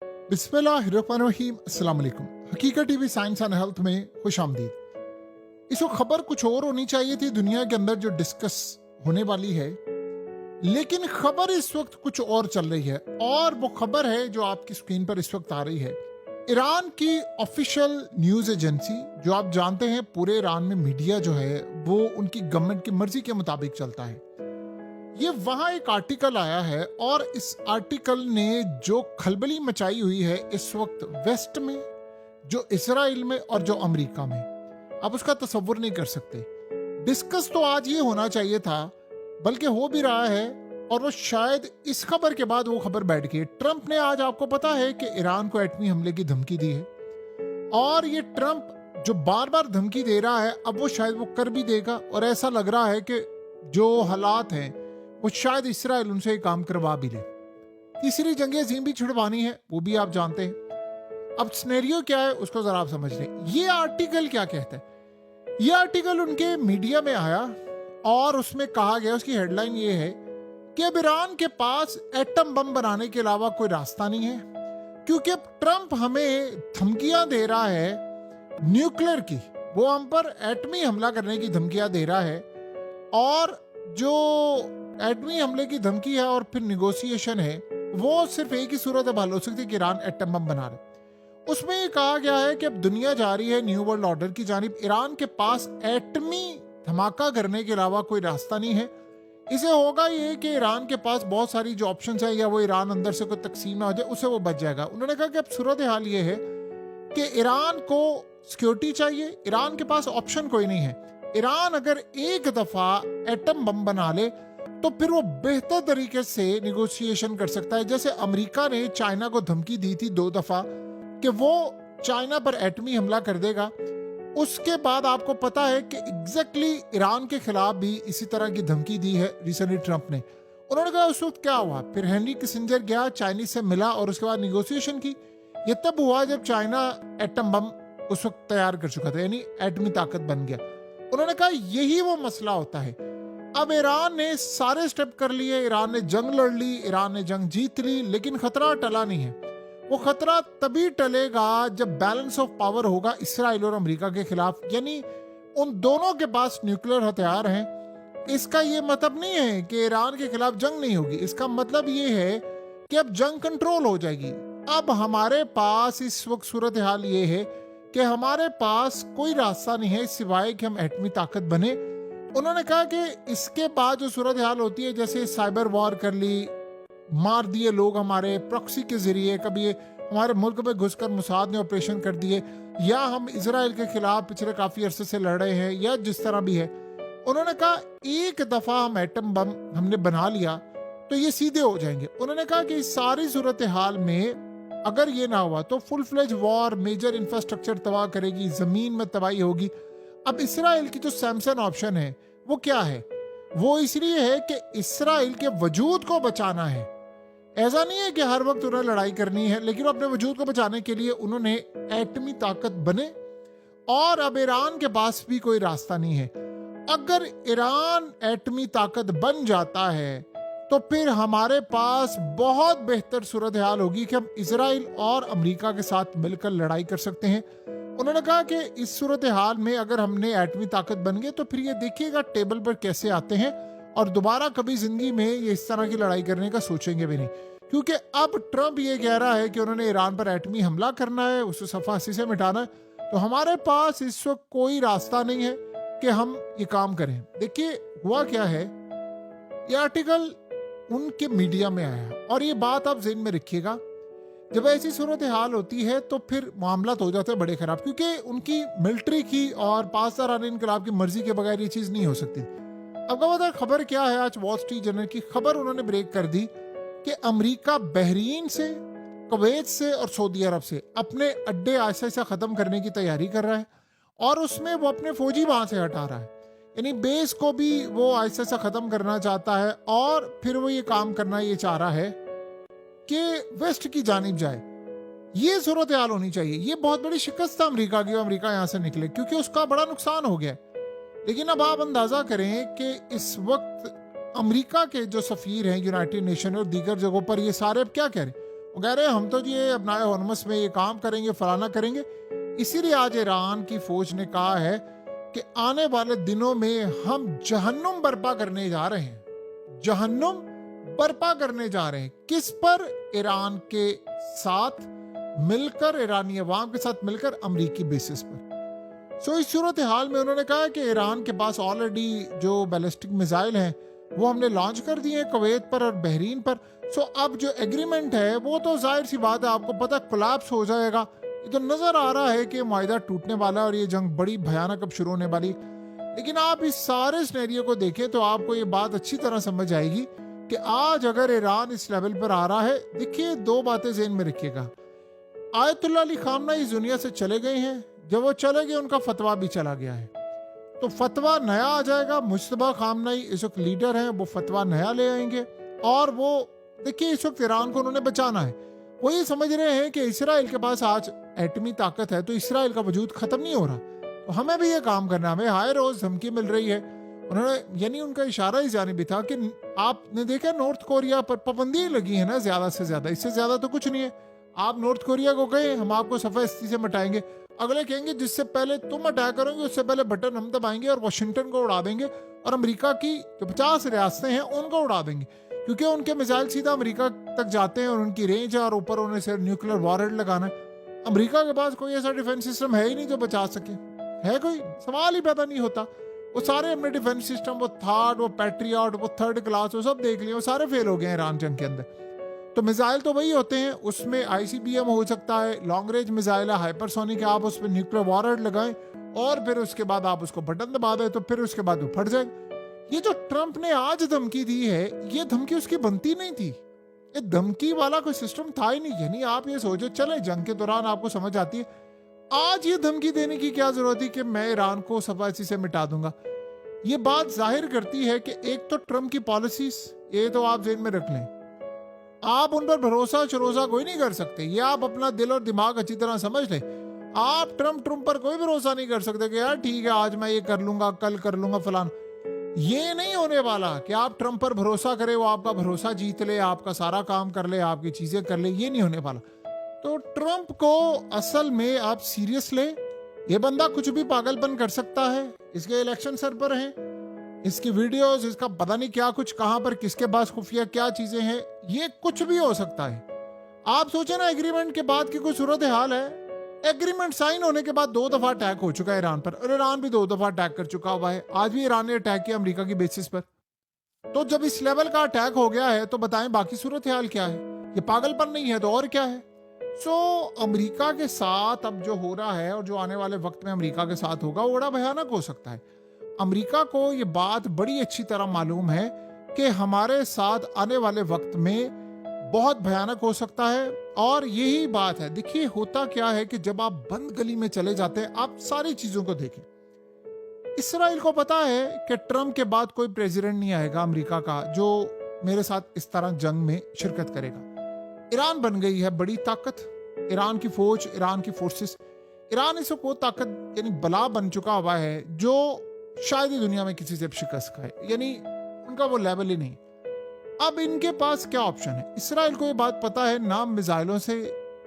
बिस्मिल्लाहिर्रहमानिर्रहीम, अस्सलाम वालेकुम। हकीकत टीवी साइंस एंड हेल्थ में खुश आमदीद। इस वक्त खबर कुछ और होनी चाहिए थी दुनिया के अंदर जो डिस्कस होने वाली है, लेकिन खबर इस वक्त कुछ और चल रही है और वो खबर है जो आपकी स्क्रीन पर इस वक्त आ रही है। ईरान की ऑफिशियल न्यूज एजेंसी, जो आप जानते हैं पूरे ईरान में मीडिया जो है वो उनकी गवर्नमेंट की मर्जी के मुताबिक चलता है। ये वहां एक आर्टिकल आया है और इस आर्टिकल ने जो खलबली मचाई हुई है इस वक्त वेस्ट में, जो इसराइल में और जो अमेरिका में, आप उसका तसव्वुर नहीं कर सकते। डिस्कस तो आज ये होना चाहिए था, बल्कि हो भी रहा है, और वो शायद इस खबर के बाद वो खबर बैठ गई। ट्रंप ने आज, आपको पता है कि ईरान को एटमी हमले की धमकी दी है, और ये ट्रंप जो बार बार धमकी दे रहा है अब वो शायद वो कर भी देगा, और ऐसा लग रहा है कि जो हालात हैं वो शायद इसराइल उनसे काम करवा भी ले। तीसरी जंग अज़ीम भी छुड़वानी है, वो भी आप जानते हैं। अब सिनेरियो क्या है उसको जरा आप समझ लें। ये आर्टिकल क्या कहता है? ये आर्टिकल उनके मीडिया में आया और उसमें कहा गया, उसकी हेडलाइन ये है कि अब ईरान के पास एटम बम बनाने के अलावा कोई रास्ता नहीं है, क्योंकि अब ट्रंप हमें धमकियां दे रहा है न्यूक्लियर की, वो हम पर एटमी हमला करने की धमकियां दे रहा है, और जो एटमी हमले की धमकी है और फिर निगोशिएशन है वो सिर्फ एक ही सूरत हल हो सकती है कि ईरान एटम बम बना रहे। उसमें ये कहा गया है कि अब दुनिया जा रही है न्यू वर्ल्ड ऑर्डर की जानिब। ईरान के पास एटमी धमाका करने के अलावा कोई रास्ता नहीं है। इसे होगा ये कि ईरान के पास बहुत सारी जो ऑप्शन है, या वो ईरान अंदर से कोई तकसीम हो जाए उससे वो बच जाएगा। उन्होंने कहा कि अब सूरत हाल ये है कि ईरान को सिक्योरिटी चाहिए, ईरान के पास ऑप्शन कोई नहीं है। ईरान अगर एक दफा एटम बम बना ले तो फिर वो बेहतर तरीके से निगोशिएशन कर सकता है। जैसे अमेरिका ने चाइना को धमकी दी थी 2 दफा कि वो चाइना पर एटमी हमला कर देगा। उसके बाद आपको पता है कि एग्जैक्टली ईरान के खिलाफ भी इसी तरह की धमकी दी है रिसेंटली ट्रंप ने। उन्होंने कहा उस वक्त क्या हुआ, फिर हेनरी किसिंजर गया चाइनीज से मिला और उसके बाद निगोशिएशन की। ये तब हुआ जब चाइना एटम बम उस वक्त तैयार कर चुका था, यानी एटमी ताकत बन गया। उन्होंने कहा यही वो मसला होता है। अब ईरान ने सारे स्टेप कर लिए, ईरान ने जंग लड़ ली, ईरान ने जंग जीत ली, लेकिन खतरा टला नहीं है। वो खतरा तभी टलेगा जब बैलेंस ऑफ पावर होगा इसराइल और अमेरिका के खिलाफ, यानी उन दोनों के पास न्यूक्लियर हथियार हैं। इसका ये मतलब नहीं है कि ईरान के खिलाफ जंग नहीं होगी, इसका मतलब ये है कि अब जंग कंट्रोल हो जाएगी। अब हमारे पास इस वक्त सूरत हाल ये है कि हमारे पास कोई रास्ता नहीं है सिवाय कि हम एटमी ताकत बने। उन्होंने कहा कि इसके बाद जो सूरत हाल होती है, जैसे साइबर वॉर कर ली, मार दिए लोग हमारे प्रॉक्सी के जरिए, कभी हमारे मुल्क में घुसकर मुसाद ने ऑपरेशन कर दिए, या हम इसराइल के खिलाफ पिछले काफी अरसे से लड़ रहे हैं, या जिस तरह भी है। उन्होंने कहा एक दफा हम एटम बम हमने बना लिया तो ये सीधे हो जाएंगे। उन्होंने कहा कि इस सारी सूरत हाल में अगर ये ना हुआ तो full fledge war, major infrastructure तबाह करेगी, जमीन में तबाही होगी। अब इसराइल की जो सैमसन ऑप्शन है वो क्या है? वो इसलिए है कि इसराइल के वजूद को बचाना है। ऐसा नहीं है कि हर वक्त उन्हें लड़ाई करनी है, लेकिन अपने वजूद को बचाने के लिए उन्होंने एटमी ताकत बने, और अब ईरान के पास भी कोई रास्ता नहीं है। अगर ईरान एटमी ताकत बन जाता है तो फिर हमारे पास बहुत बेहतर सूरत हाल होगी कि हम इसराइल और अमेरिका के साथ मिलकर लड़ाई कर सकते हैं। उन्होंने कहा कि इस सूरत हाल में अगर हमने एटमी ताकत बन गए तो फिर ये देखिएगा टेबल पर कैसे आते हैं, और दोबारा कभी जिंदगी में ये इस तरह की लड़ाई करने का सोचेंगे भी नहीं। क्योंकि अब ट्रंप ये कह रहा है कि उन्होंने ईरान पर एटमी हमला करना है, उसे सफासी से मिटाना है, तो हमारे पास इस वक्त कोई रास्ता नहीं है कि हम ये काम करें। देखिए हुआ क्या है, ये आर्टिकल उनके मीडिया में आया, और ये बात आप ज़हन में रखिएगा। जब ऐसी सूरत हाल होती है तो फिर मामला हो जाते हैं बड़े खराब, क्योंकि उनकी मिलिट्री की और पासदारान इनकलाब की मर्जी के बगैर ये चीज़ नहीं हो सकती। अब बता खबर क्या है, आज वॉल स्ट्रीट जर्नल की खबर उन्होंने ब्रेक कर दी कि अमेरिका बहरीन से, कुवैत से और सऊदी अरब से अपने अड्डे आहिस्ता आहिस्ता ख़त्म करने की तैयारी कर रहा है, और उसमें वो अपने फौजी वहाँ से हटा रहा है, यानी बेस को भी वो आहिस्ता आहिस्ता ख़त्म करना चाहता है, और फिर वो ये काम करना ये चाह रहा है कि वेस्ट की जानिब जाए। ये सूरत हाल होनी चाहिए। ये बहुत बड़ी शिकस्त था अमेरिका की, अमेरिका यहाँ से निकले, क्योंकि उसका बड़ा नुकसान हो गया। लेकिन अब आप अंदाजा करें कि इस वक्त अमेरिका के जो सफीर हैं यूनाइटेड नेशन और दीगर जगहों पर, ये सारे अब क्या कह रहे हैं? वो कह रहे हैं हम तो जी ये अपनाए हरमुज़ में ये काम करेंगे, फलाना करेंगे। इसीलिए आज ईरान की फौज ने कहा है कि आने वाले दिनों में हम जहन्नुम बर्पा करने जा रहे हैं। जहन्नुम बर्पा करने जा रहे हैं किस पर? ईरान के साथ मिलकर, ईरानी अवाम के साथ मिलकर, अमरीकी बेसिस पर। सो इस सूरत हाल में उन्होंने कहा कि ईरान के पास ऑलरेडी जो बैलिस्टिक मिसाइल हैं वो हमने लॉन्च कर दिए हैं कुवैत पर और बहरीन पर। सो अब जो एग्रीमेंट है वो तो जाहिर सी बात है, आपको पता कोलैप्स हो जाएगा। ये तो नजर आ रहा है कि माहिदा टूटने वाला है और ये जंग बड़ी भयानक अब शुरू होने वाली। लेकिन आप इस सारे सिनेरियो को देखें तो आपको ये बात अच्छी तरह समझ आएगी कि आज अगर ईरान इस लेवल पर आ रहा है, देखिए दो बातें ज़हन में रखिएगा। आयतुल्लाह अली खामनेई इस दुनिया से चले गए हैं, जब वो चले गए उनका फतवा भी चला गया है, तो फतवा नया आ जाएगा। मुश्तबा खामनेई इस वक्त लीडर हैं, वो फतवा नया ले आएंगे और वो देखिए इस वक्त ईरान को उन्होंने बचाना है। वो ये समझ रहे हैं कि इसराइल के पास आज एटमी ताकत है तो इसराइल का वजूद खत्म नहीं हो रहा, तो हमें भी ये काम करना है। हमें हाय रोज धमकी मिल रही है। उन्होंने यानी उनका इशारा इस जानिब भी था कि आपने देखा नॉर्थ कोरिया पर पाबंदी लगी है ना ज्यादा से ज्यादा, इससे ज्यादा तो कुछ नहीं है। आप नॉर्थ कोरिया को कहें हम आपको सफाई से मिटाएंगे, अगले कहेंगे जिससे पहले तुम अटैक करोगे उससे पहले बटन हम दबाएंगे और वाशिंगटन को उड़ा देंगे और अमेरिका की जो 50 रियासतें हैं उनको उड़ा देंगे, क्योंकि उनके मिसाइल सीधा अमेरिका तक जाते हैं और उनकी रेंज है और ऊपर उन्हें सिर्फ न्यूक्लियर वॉरहेड लगाना है। अमेरिका के पास कोई ऐसा डिफेंस सिस्टम है ही नहीं जो बचा सके, है कोई सवाल ही पैदा नहीं होता। वो सारे अपने डिफेंस सिस्टम, वो थार्ड, वो पैट्रियट, वो थर्ड क्लास, वो सब देख लिए, वो सारे फेल हो गए ईरान जंग के अंदर। तो मिसाइल तो वही होते हैं, उसमें आईसीबीएम हो सकता है, लॉन्ग रेंज मिसाइल है, हाइपरसोनिक, आप उस पर न्यूक्लियर वॉरहेड लगाएं और फिर उसके बाद आप उसको बटन दबा दें तो फिर उसके बाद वो फट जाएगा। ये जो ट्रंप ने आज धमकी दी है, ये धमकी उसकी बनती नहीं थी, ये धमकी वाला कोई सिस्टम था ही नहीं। यानी आप ये सोचो, चले जंग के दौरान आपको समझ आती है, आज ये धमकी देने की क्या जरूरत थी कि मैं ईरान को सफाई से मिटा दूंगा। ये बात जाहिर करती है कि एक तो ट्रंप की पॉलिसीज, ये तो आप जेल में रख लें, आप उन पर भरोसा शरोसा कोई नहीं कर सकते। ये आप अपना दिल और दिमाग अच्छी तरह समझ लें। आप ट्रंप पर कोई भरोसा नहीं कर सकते कि यार ठीक है आज मैं ये कर लूंगा, कल कर लूंगा, फलान। ये नहीं होने वाला कि आप ट्रंप पर भरोसा करें, वो आपका भरोसा जीत ले, आपका सारा काम कर ले, आपकी चीजें कर ले, ये नहीं होने वाला। तो ट्रंप को असल में आप सीरियस ले, ये बंदा कुछ भी पागलपन कर सकता है, इसके इलेक्शन सर पर हैं, इसकी वीडियोस, इसका पता नहीं क्या कुछ, कहां पर किसके पास खुफिया क्या चीजें हैं, ये कुछ भी हो सकता है। आप सोचे ना एग्रीमेंट के बाद की कोई सूरत हाल है। एग्रीमेंट साइन होने के बाद 2 दफा अटैक हो चुका है ईरान पर, और ईरान भी 2 दफा अटैक कर चुका हुआ है। आज भी ईरान ने अटैक किया अमेरिका की बेसिस पर। तो जब इस लेवल का अटैक हो गया है तो बताएं बाकी सूरत हाल क्या है? ये पागलपन नहीं है तो और क्या है? सो अमेरिका के साथ अब जो हो रहा है और जो आने वाले वक्त में अमेरिका के साथ होगा वो बड़ा भयानक हो सकता है। अमेरिका को ये बात बड़ी अच्छी तरह मालूम है कि हमारे साथ आने वाले वक्त में बहुत भयानक हो सकता है, और यही बात है। देखिए होता क्या है कि जब आप बंद गली में चले जाते हैं, आप सारी चीजों को देखें। इसराइल को पता है कि ट्रंप के बाद कोई प्रेसिडेंट नहीं आएगा अमेरिका का जो मेरे साथ इस तरह जंग में शिरकत करेगा। ईरान बन गई है बड़ी ताकत, ईरान की फौज, ईरान की फोर्सेस, ईरान इस वो ताकत यानी बला बन चुका हुआ है जो शायद ही दुनिया में किसी से शिकस्त खाए, यानी उनका वो लेवल ही नहीं। अब इनके पास क्या ऑप्शन है? इसराइल को ये बात पता है, ना मिसाइलों से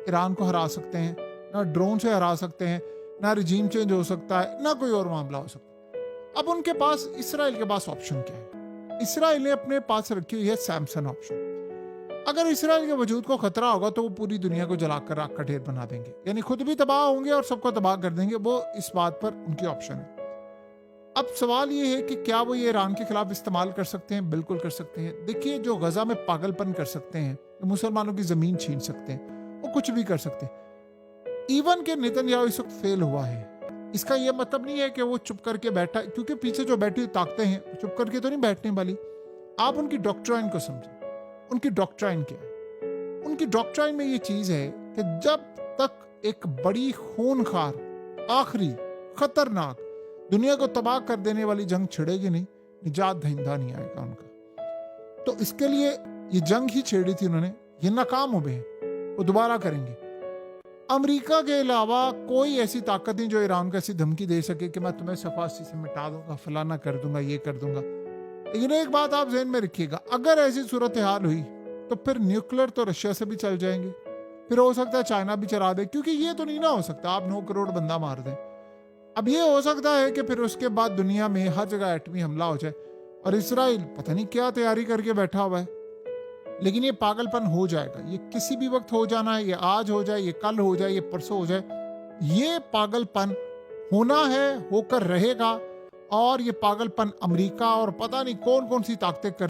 ईरान को हरा सकते हैं, ना ड्रोन से हरा सकते हैं, ना रिजीम चेंज हो सकता है, ना कोई और मामला हो सकता है। अब उनके पास, इसराइल के पास ऑप्शन क्या है? इसराइल ने अपने पास रखी हुई है सैमसन ऑप्शन। अगर इसराइल के वजूद को खतरा होगा तो वो पूरी दुनिया को जलाकर राख का ढेर बना देंगे, यानी खुद भी तबाह होंगे और सबको तबाह कर देंगे। वो इस बात पर उनकी ऑप्शन है। अब सवाल ये है कि क्या वो ये ईरान के खिलाफ इस्तेमाल कर सकते हैं? बिल्कुल कर सकते हैं। देखिए जो गजा में पागलपन कर सकते हैं, तो मुसलमानों की जमीन छीन सकते हैं, वो कुछ भी कर सकते हैं। इवन के नेतन्याहू इस वक्त फेल हुआ है। इसका यह मतलब नहीं है कि वो चुप करके बैठा, क्योंकि पीछे जो बैठी हुई ताकतें हैं चुप करके तो नहीं बैठने वाली। आप उनकी डॉक्ट्राइन को समझें। उनकी डॉक्ट्राइन क्या है? उनकी डॉक्ट्राइन में ये चीज है कि जब तक एक बड़ी खूनखार, आखिरी, खतरनाक, दुनिया को तबाह कर देने वाली जंग छिड़ेगी नहीं, निजात दहिंदा नहीं आएगा उनका। तो इसके लिए ये जंग ही छेड़ी थी उन्होंने, ये नाकाम हो गए, वो दोबारा करेंगे। अमेरिका के अलावा कोई ऐसी ताकत नहीं जो ईरान को ऐसी धमकी दे सके कि मैं तुम्हें सफासी से मिटा दूंगा, फलाना कर दूंगा, ये कर दूंगा। लेकिन एक बात आप ज़हन में रखिएगा, अगर ऐसी सूरत हाल हुई तो फिर न्यूक्लियर तो रशिया से भी चल जाएंगे, फिर हो सकता है चाइना भी चला दे, क्योंकि ये तो नहीं ना हो सकता आप 9 करोड़ बंदा मार दें। अब ये हो सकता है कि फिर उसके बाद दुनिया में हर जगह एटमी हमला हो जाए, और इसराइल पता नहीं क्या तैयारी करके बैठा हुआ है। लेकिन ये पागलपन हो जाएगा, ये किसी भी वक्त हो जाना है, ये आज हो जाए, ये कल हो जाए, ये परसों हो जाए, ये पागलपन होना है, होकर रहेगा। और ये पागलपन अमेरिका और पता नहीं कौन कौन सी ताकतें कर